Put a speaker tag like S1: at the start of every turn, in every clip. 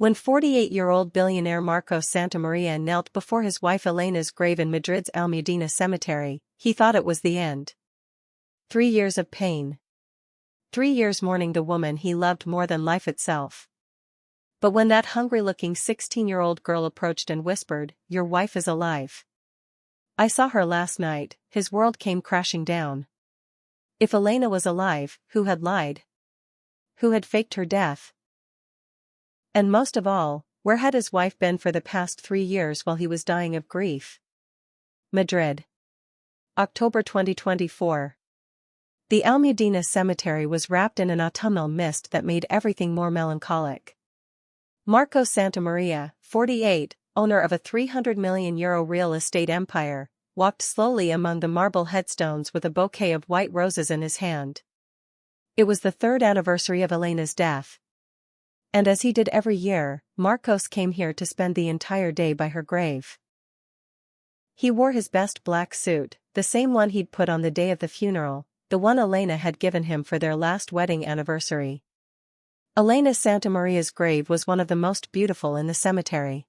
S1: When 48-year-old billionaire Marcos Santamaria knelt before his wife Elena's grave in Madrid's Almudena cemetery, he thought it was the end. 3 years of pain. 3 years mourning the woman he loved more than life itself. But when that hungry-looking 16-year-old girl approached and whispered, "Your wife is alive. I saw her last night," his world came crashing down. If Elena was alive, who had lied? Who had faked her death? And most of all, where had his wife been for the past 3 years while he was dying of grief? Madrid. October 2024. The Almudena cemetery was wrapped in an autumnal mist that made everything more melancholic. Marcos Santamaria, 48, owner of a €300 million real estate empire, walked slowly among the marble headstones with a bouquet of white roses in his hand. It was the 3rd anniversary of Elena's death. And as he did every year, Marcos came here to spend the entire day by her grave. He wore his best black suit, the same one he'd put on the day of the funeral, the one Elena had given him for their last wedding anniversary. Elena Santamaria's grave was one of the most beautiful in the cemetery.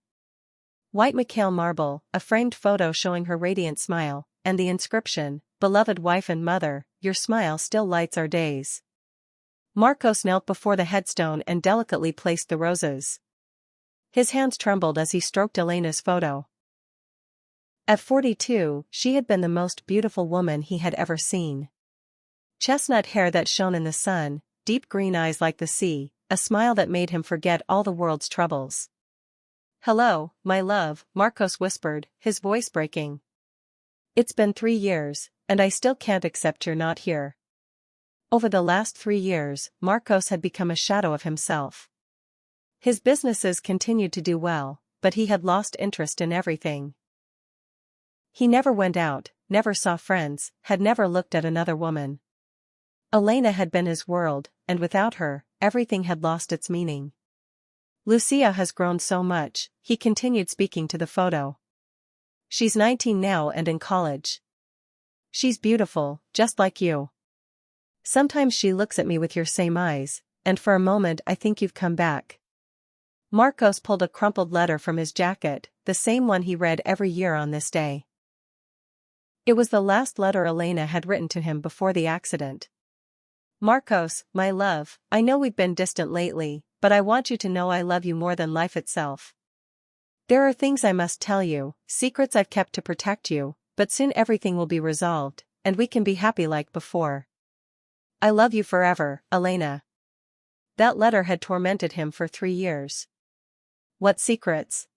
S1: White Mikhail marble, a framed photo showing her radiant smile, and the inscription, "Beloved wife and mother, your smile still lights our days." Marcos knelt before the headstone and delicately placed the roses. His hands trembled as he stroked Elena's photo. At 42, she had been the most beautiful woman he had ever seen. Chestnut hair that shone in the sun, deep green eyes like the sea, a smile that made him forget all the world's troubles. "Hello, my love," Marcos whispered, his voice breaking. "It's been 3 years, and I still can't accept you're not here." Over the last 3 years, Marcos had become a shadow of himself. His businesses continued to do well, but he had lost interest in everything. He never went out, never saw friends, had never looked at another woman. Elena had been his world, and without her, everything had lost its meaning. "Lucia has grown so much," he continued speaking to the photo. "She's 19 now and in college. She's beautiful, just like you. Sometimes she looks at me with your same eyes, and for a moment I think you've come back." Marcos pulled a crumpled letter from his jacket, the same one he read every year on this day. It was the last letter Elena had written to him before the accident. "Marcos, my love, I know we've been distant lately, but I want you to know I love you more than life itself. There are things I must tell you, secrets I've kept to protect you, but soon everything will be resolved, and we can be happy like before. I love you forever, Elena." That letter had tormented him for 3 years. What secrets?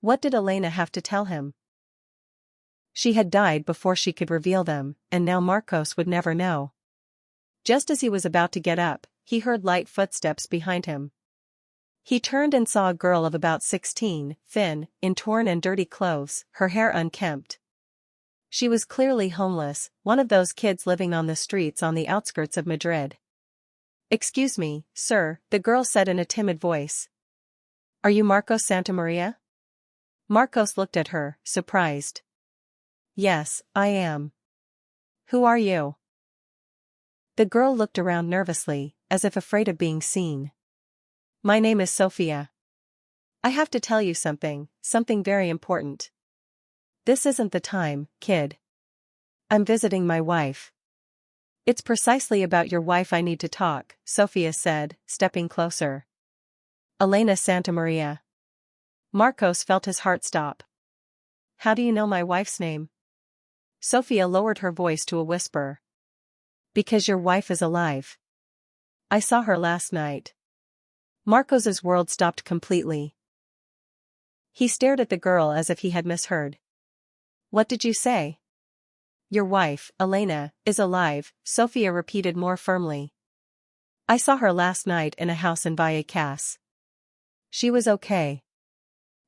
S1: What did Elena have to tell him? She had died before she could reveal them, and now Marcos would never know. Just as he was about to get up, he heard light footsteps behind him. He turned and saw a girl of about 16, thin, in torn and dirty clothes, her hair unkempt. She was clearly homeless, one of those kids living on the streets on the outskirts of Madrid. "Excuse me, sir," the girl said in a timid voice. "Are you Marcos Santamaria?" Marcos looked at her, surprised. "Yes, I am. Who are you?" The girl looked around nervously, as if afraid of being seen. "My name is Sofia. I have to tell you something very important." "This isn't the time, kid. I'm visiting my wife." "It's precisely about your wife I need to talk," Sofia said, stepping closer. "Elena Santamaria." Marcos felt his heart stop. "How do you know my wife's name?" Sofia lowered her voice to a whisper. "Because your wife is alive. I saw her last night." Marcos's world stopped completely. He stared at the girl as if he had misheard. "What did you say?" "Your wife, Elena, is alive," Sofia repeated more firmly. "I saw her last night in a house in Vallecas. She was okay."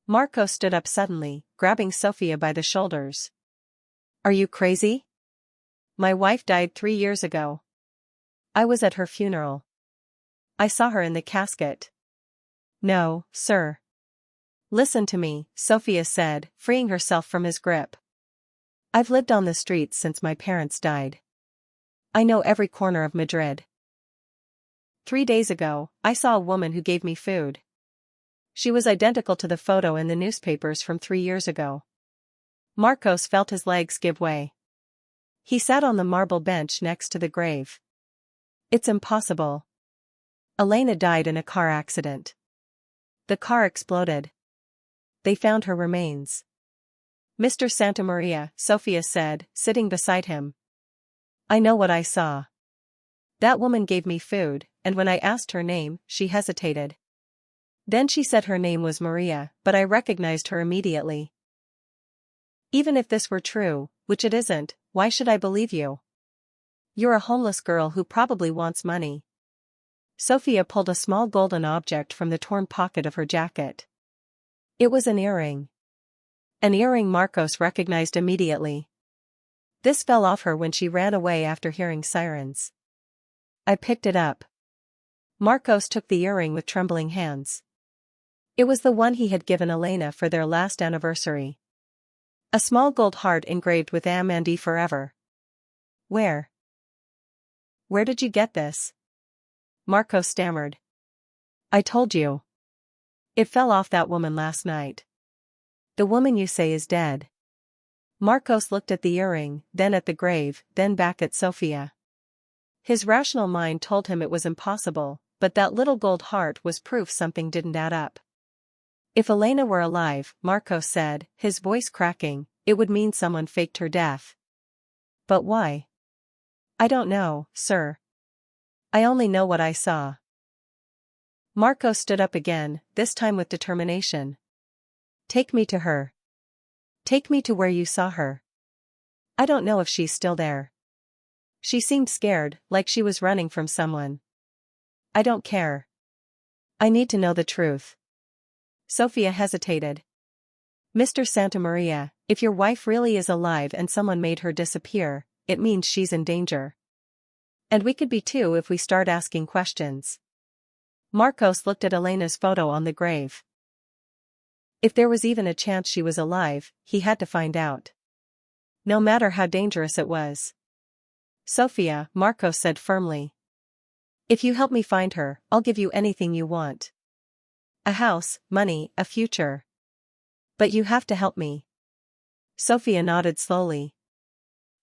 S1: Marcos stood up suddenly, grabbing Sofia by the shoulders. "Are you crazy? My wife died 3 years ago. I was at her funeral. I saw her in the casket." "No, sir." "Listen to me," Sofia said, freeing herself from his grip. "I've lived on the streets since my parents died. I know every corner of Madrid. 3 days ago, I saw a woman who gave me food. She was identical to the photo in the newspapers from 3 years ago. Marcos felt his legs give way. He sat on the marble bench next to the grave. It's impossible. Elena died in a car accident. The car exploded. They found her remains. Mr. Santamaria, Sophia said, sitting beside him. I know what I saw. That woman gave me food, and when I asked her name, she hesitated. Then she said her name was Maria, but I recognized her immediately. Even if this were true, which it isn't, why should I believe you? You're a homeless girl who probably wants money. Sophia pulled a small golden object from the torn pocket of her jacket. It was an earring. An earring Marcos recognized immediately. This fell off her when she ran away after hearing sirens. I picked it up. Marcos took the earring with trembling hands. It was the one he had given Elena for their last anniversary. A small gold heart engraved with Amandi forever. Where did you get this? Marcos stammered. I told you. It fell off that woman last night. The woman you say is dead. Marcos looked at the earring, then at the grave, then back at Sophia. His rational mind told him it was impossible, but that little gold heart was proof something didn't add up. If Elena were alive, Marcos said, his voice cracking, it would mean someone faked her death. But why? I don't know, sir. I only know what I saw. Marcos stood up again, this time with determination. Take me to her. Take me to where you saw her. I don't know if she's still there. She seemed scared, like she was running from someone. I don't care. I need to know the truth. Sophia hesitated. Mr. Santamaria, if your wife really is alive and someone made her disappear, it means she's in danger. And we could be too if we start asking questions. Marcos looked at Elena's photo on the grave. If there was even a chance she was alive, he had to find out. No matter how dangerous it was. Sophia, Marcos said firmly. If you help me find her, I'll give you anything you want. A house, money, a future. But you have to help me. Sophia nodded slowly.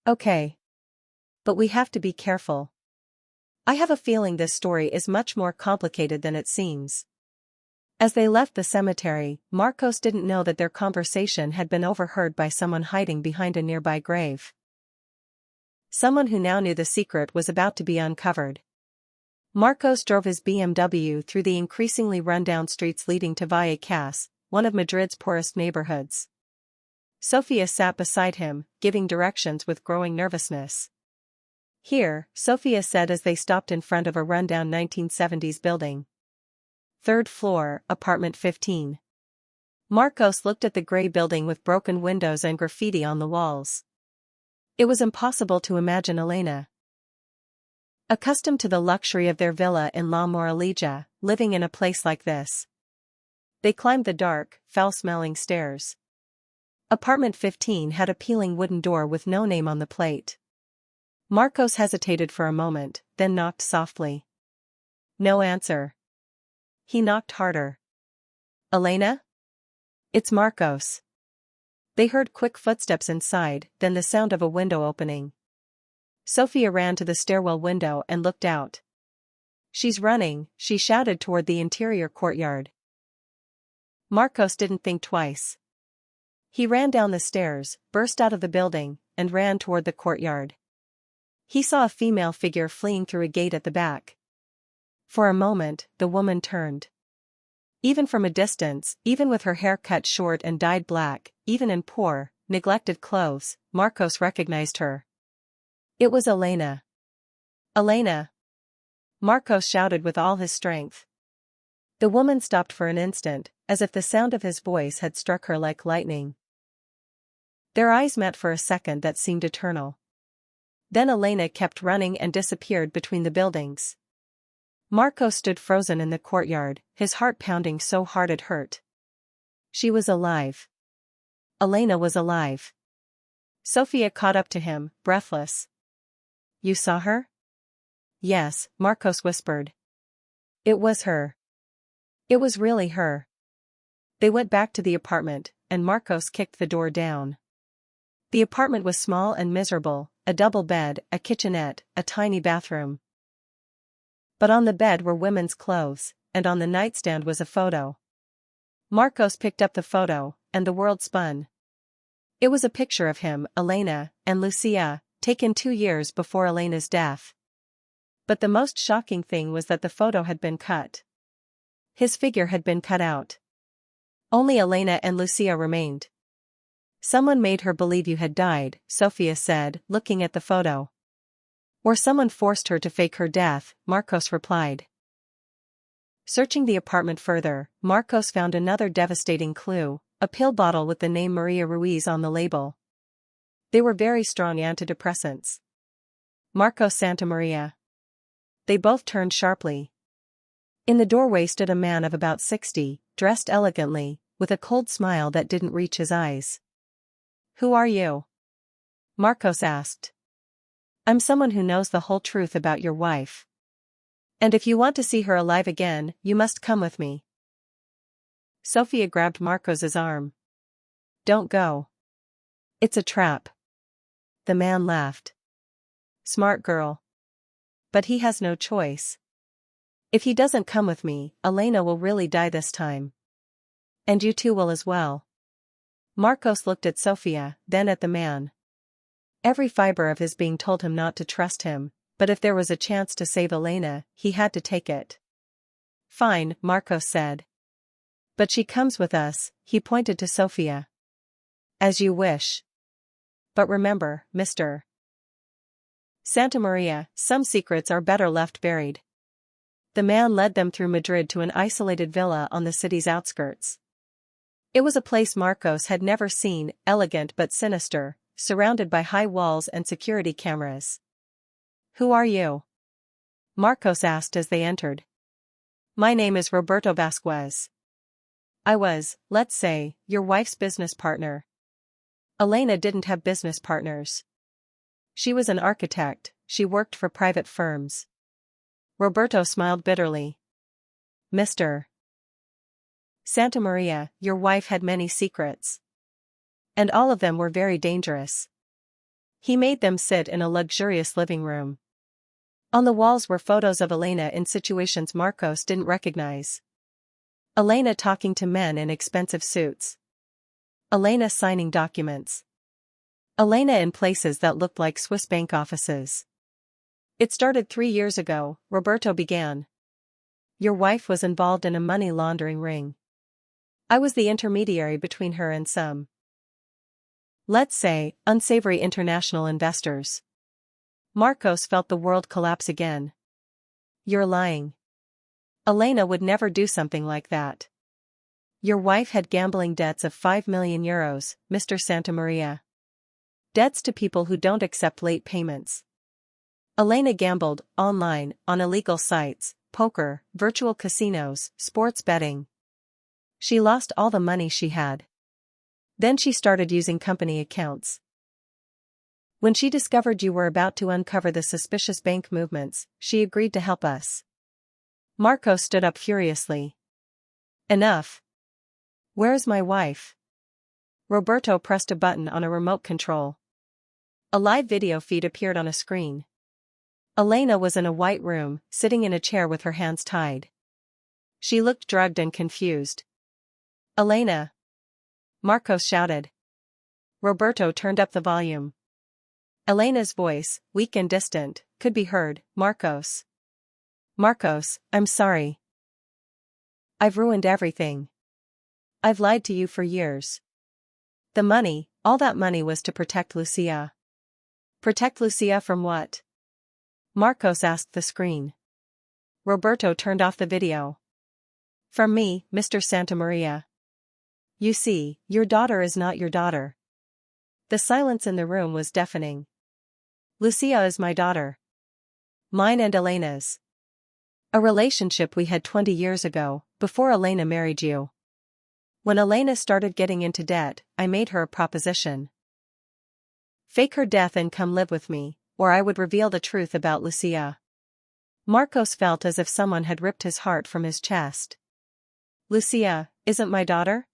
S1: Okay. But we have to be careful. I have a feeling this story is much more complicated than it seems. As they left the cemetery, Marcos didn't know that their conversation had been overheard by someone hiding behind a nearby grave. Someone who now knew the secret was about to be uncovered. Marcos drove his BMW through the increasingly run-down streets leading to Vallecas, one of Madrid's poorest neighborhoods. Sophia sat beside him, giving directions with growing nervousness. Here, Sophia said as they stopped in front of a rundown 1970s building. 3rd floor, apartment 15. Marcos looked at the gray building with broken windows and graffiti on the walls. It was impossible to imagine Elena, accustomed to the luxury of their villa in La Moraleja, living in a place like this. They climbed the dark, foul-smelling stairs. Apartment 15 had a peeling wooden door with no name on the plate. Marcos hesitated for a moment, then knocked softly. No answer. He knocked harder. Elena? It's Marcos. They heard quick footsteps inside, then the sound of a window opening. Sophia ran to the stairwell window and looked out. She's running, she shouted toward the interior courtyard. Marcos didn't think twice. He ran down the stairs, burst out of the building, and ran toward the courtyard. He saw a female figure fleeing through a gate at the back. For a moment, the woman turned. Even from a distance, even with her hair cut short and dyed black, even in poor, neglected clothes, Marcos recognized her. It was Elena. Elena! Marcos shouted with all his strength. The woman stopped for an instant, as if the sound of his voice had struck her like lightning. Their eyes met for a second that seemed eternal. Then Elena kept running and disappeared between the buildings. Marcos stood frozen in the courtyard, his heart pounding so hard it hurt. She was alive. Elena was alive. Sophia caught up to him, breathless. You saw her? Yes, Marcos whispered. It was her. It was really her. They went back to the apartment, and Marcos kicked the door down. The apartment was small and miserable, a double bed, a kitchenette, a tiny bathroom. But on the bed were women's clothes, and on the nightstand was a photo. Marcos picked up the photo, and the world spun. It was a picture of him, Elena, and Lucia, taken 2 years before Elena's death. But the most shocking thing was that the photo had been cut. His figure had been cut out. Only Elena and Lucia remained. "Someone made her believe you had died," Sophia said, looking at the photo. "Or someone forced her to fake her death," Marcos replied. Searching the apartment further, Marcos found another devastating clue, a pill bottle with the name Maria Ruiz on the label. They were very strong antidepressants. Marcos Santamaria. They both turned sharply. In the doorway stood a man of about 60, dressed elegantly, with a cold smile that didn't reach his eyes. "Who are you?" Marcos asked. "I'm someone who knows the whole truth about your wife. And if you want to see her alive again, you must come with me." Sophia grabbed Marcos's arm. "Don't go. It's a trap." The man laughed. "Smart girl. But he has no choice. If he doesn't come with me, Elena will really die this time. And you too will as well." Marcos looked at Sophia, then at the man. Every fiber of his being told him not to trust him, but if there was a chance to save Elena, he had to take it. "Fine," Marcos said. "But she comes with us," he pointed to Sophia. "As you wish. But remember, Mr. Santamaria, some secrets are better left buried." The man led them through Madrid to an isolated villa on the city's outskirts. It was a place Marcos had never seen, elegant but sinister, surrounded by high walls and security cameras. "Who are you?" Marcos asked as they entered. "My name is Roberto Vasquez. I was, let's say, your wife's business partner." Elena didn't have business partners. She was an architect, she worked for private firms. Roberto smiled bitterly. "Mr. Santamaria, your wife had many secrets. And all of them were very dangerous." He made them sit in a luxurious living room. On the walls were photos of Elena in situations Marcos didn't recognize. Elena talking to men in expensive suits. Elena signing documents. Elena in places that looked like Swiss bank offices. "It started 3 years ago," Roberto began. "Your wife was involved in a money laundering ring. I was the intermediary between her and some, let's say, unsavory international investors." Marcos felt the world collapse again. "You're lying. Elena would never do something like that. Your wife had gambling debts of 5 million euros, Mr. Santamaria. Debts to people who don't accept late payments. Elena gambled, online, on illegal sites, poker, virtual casinos, sports betting. She lost all the money she had. Then she started using company accounts. When she discovered you were about to uncover the suspicious bank movements, she agreed to help us." Marcos stood up furiously. "Enough. Where's my wife?" Roberto pressed a button on a remote control. A live video feed appeared on a screen. Elena was in a white room, sitting in a chair with her hands tied. She looked drugged and confused. "Elena!" Marcos shouted. Roberto turned up the volume. Elena's voice, weak and distant, could be heard. "Marcos. Marcos, I'm sorry. I've ruined everything. I've lied to you for years. The money, all that money was to protect Lucia." "Protect Lucia from what?" Marcos asked the screen. Roberto turned off the video. "From me, Mr. Santamaria. You see, your daughter is not your daughter." The silence in the room was deafening. "Lucia is my daughter. Mine and Elena's. A relationship we had 20 years ago, before Elena married you. When Elena started getting into debt, I made her a proposition. Fake her death and come live with me, or I would reveal the truth about Lucia." Marcos felt as if someone had ripped his heart from his chest. "Lucia isn't my daughter?"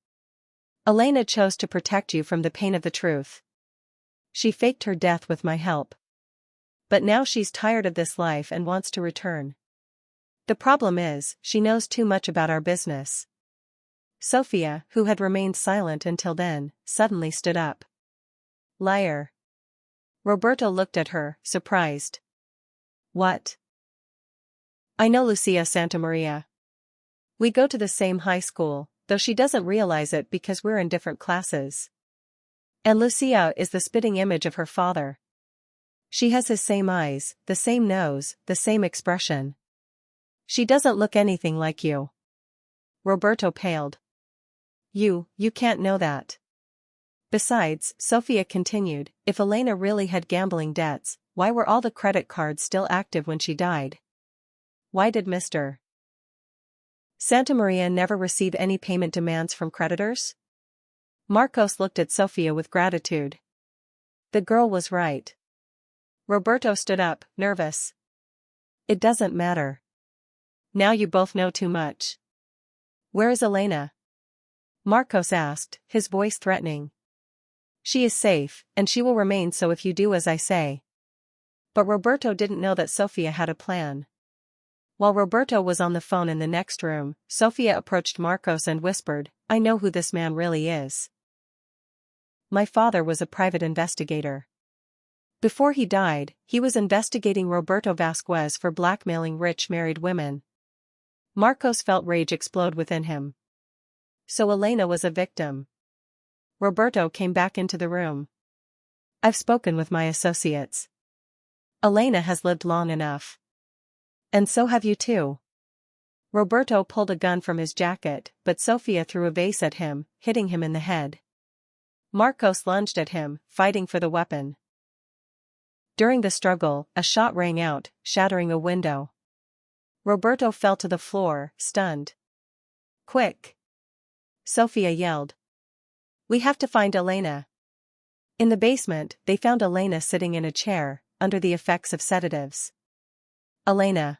S1: Elena chose to protect you from the pain of the truth. She faked her death with my help. But now she's tired of this life and wants to return. The problem is, she knows too much about our business. Sophia, who had remained silent until then, suddenly stood up. Liar. Roberto looked at her, surprised. What? I know Lucia Santamaria. We go to the same high school, though she doesn't realize it because we're in different classes. And Lucia is the spitting image of her father. She has his same eyes, the same nose, the same expression. She doesn't look anything like you. Roberto paled. You can't know that. Besides, Sophia continued, if Elena really had gambling debts, why were all the credit cards still active when she died? Why did Mr. Santamaria never receive any payment demands from creditors? Marcos looked at Sophia with gratitude. The girl was right. Roberto stood up, nervous. It doesn't matter. Now you both know too much. Where is Elena? Marcos asked, his voice threatening. She is safe, and she will remain so if you do as I say. But Roberto didn't know that Sophia had a plan. While Roberto was on the phone in the next room, Sophia approached Marcos and whispered, I know who this man really is. My father was a private investigator. Before he died, he was investigating Roberto Vasquez for blackmailing rich married women. Marcos felt rage explode within him. So Elena was a victim. Roberto came back into the room. I've spoken with my associates. Elena has lived long enough. And so have you too. Roberto pulled a gun from his jacket, but Sophia threw a vase at him, hitting him in the head. Marcos lunged at him, fighting for the weapon. During the struggle, a shot rang out, shattering a window. Roberto fell to the floor, stunned. Quick! Sophia yelled. We have to find Elena. In the basement, they found Elena sitting in a chair, under the effects of sedatives. Elena.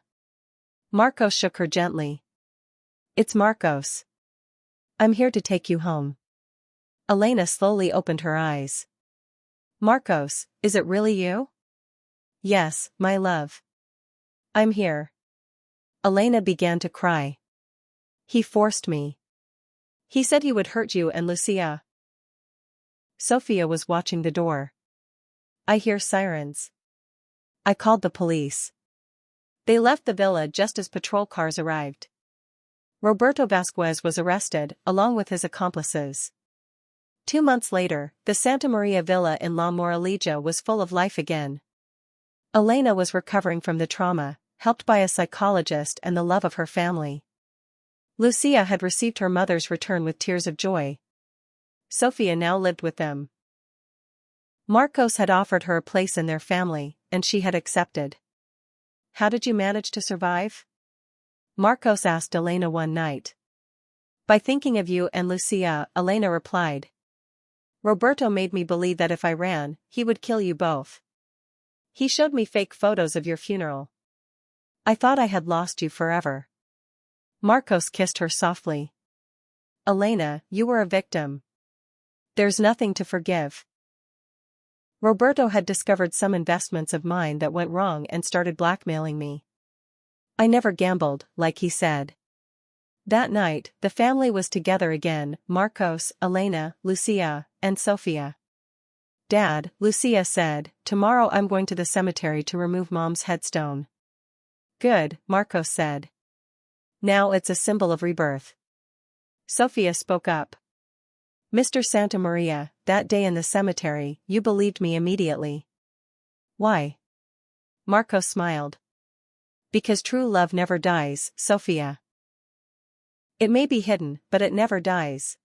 S1: Marcos shook her gently. It's Marcos. I'm here to take you home. Elena slowly opened her eyes. Marcos, is it really you? Yes, my love. I'm here. Elena began to cry. He forced me. He said he would hurt you and Lucia. Sophia was watching the door. I hear sirens. I called the police. They left the villa just as patrol cars arrived. Roberto Vasquez was arrested, along with his accomplices. 2 months later, the Santa Maria villa in La Moraleja was full of life again. Elena was recovering from the trauma, helped by a psychologist and the love of her family. Lucia had received her mother's return with tears of joy. Sophia now lived with them. Marcos had offered her a place in their family, and she had accepted. How did you manage to survive? Marcos asked Elena one night. By thinking of you and Lucia, Elena replied. Roberto made me believe that if I ran, he would kill you both. He showed me fake photos of your funeral. I thought I had lost you forever. Marcos kissed her softly. Elena, you were a victim. There's nothing to forgive. Roberto had discovered some investments of mine that went wrong and started blackmailing me. I never gambled, like he said. That night, the family was together again, Marcos, Elena, Lucia, and Sophia. Dad, Lucia said, tomorrow I'm going to the cemetery to remove Mom's headstone. Good, Marcos said. Now it's a symbol of rebirth. Sophia spoke up. Mr. Santa Maria, that day in the cemetery, you believed me immediately. Why? Marcos smiled. Because true love never dies, Sophia. It may be hidden, but it never dies.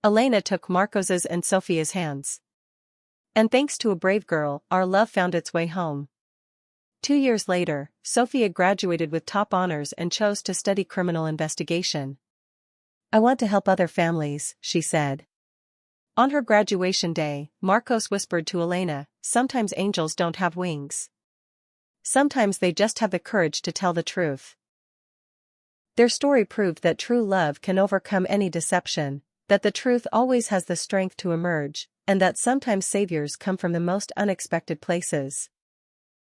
S1: Elena took Marcos's and Sophia's hands. And thanks to a brave girl, our love found its way home. 2 years later, Sophia graduated with top honors and chose to study criminal investigation. I want to help other families, she said. On her graduation day, Marcos whispered to Elena, sometimes angels don't have wings. Sometimes they just have the courage to tell the truth. Their story proved that true love can overcome any deception, that the truth always has the strength to emerge, and that sometimes saviors come from the most unexpected places.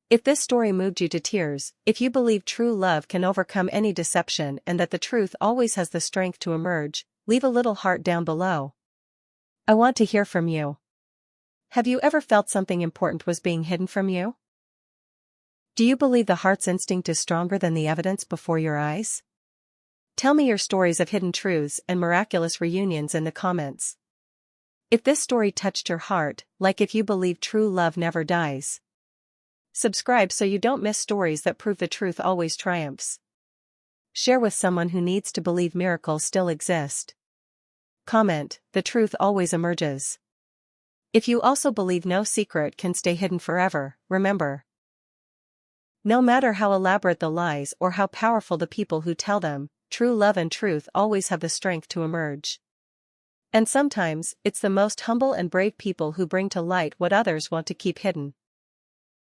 S1: If this story moved you to tears, if you believe true love can overcome any deception and that the truth always has the strength to emerge, leave a little heart down below. I want to hear from you. Have you ever felt something important was being hidden from you? Do you believe the heart's instinct is stronger than the evidence before your eyes? Tell me your stories of hidden truths and miraculous reunions in the comments. If this story touched your heart, like if you believe true love never dies. Subscribe so you don't miss stories that prove the truth always triumphs. Share with someone who needs to believe miracles still exist. Comment, the truth always emerges. If you also believe no secret can stay hidden forever, remember. No matter how elaborate the lies or how powerful the people who tell them, true love and truth always have the strength to emerge. And sometimes, it's the most humble and brave people who bring to light what others want to keep hidden.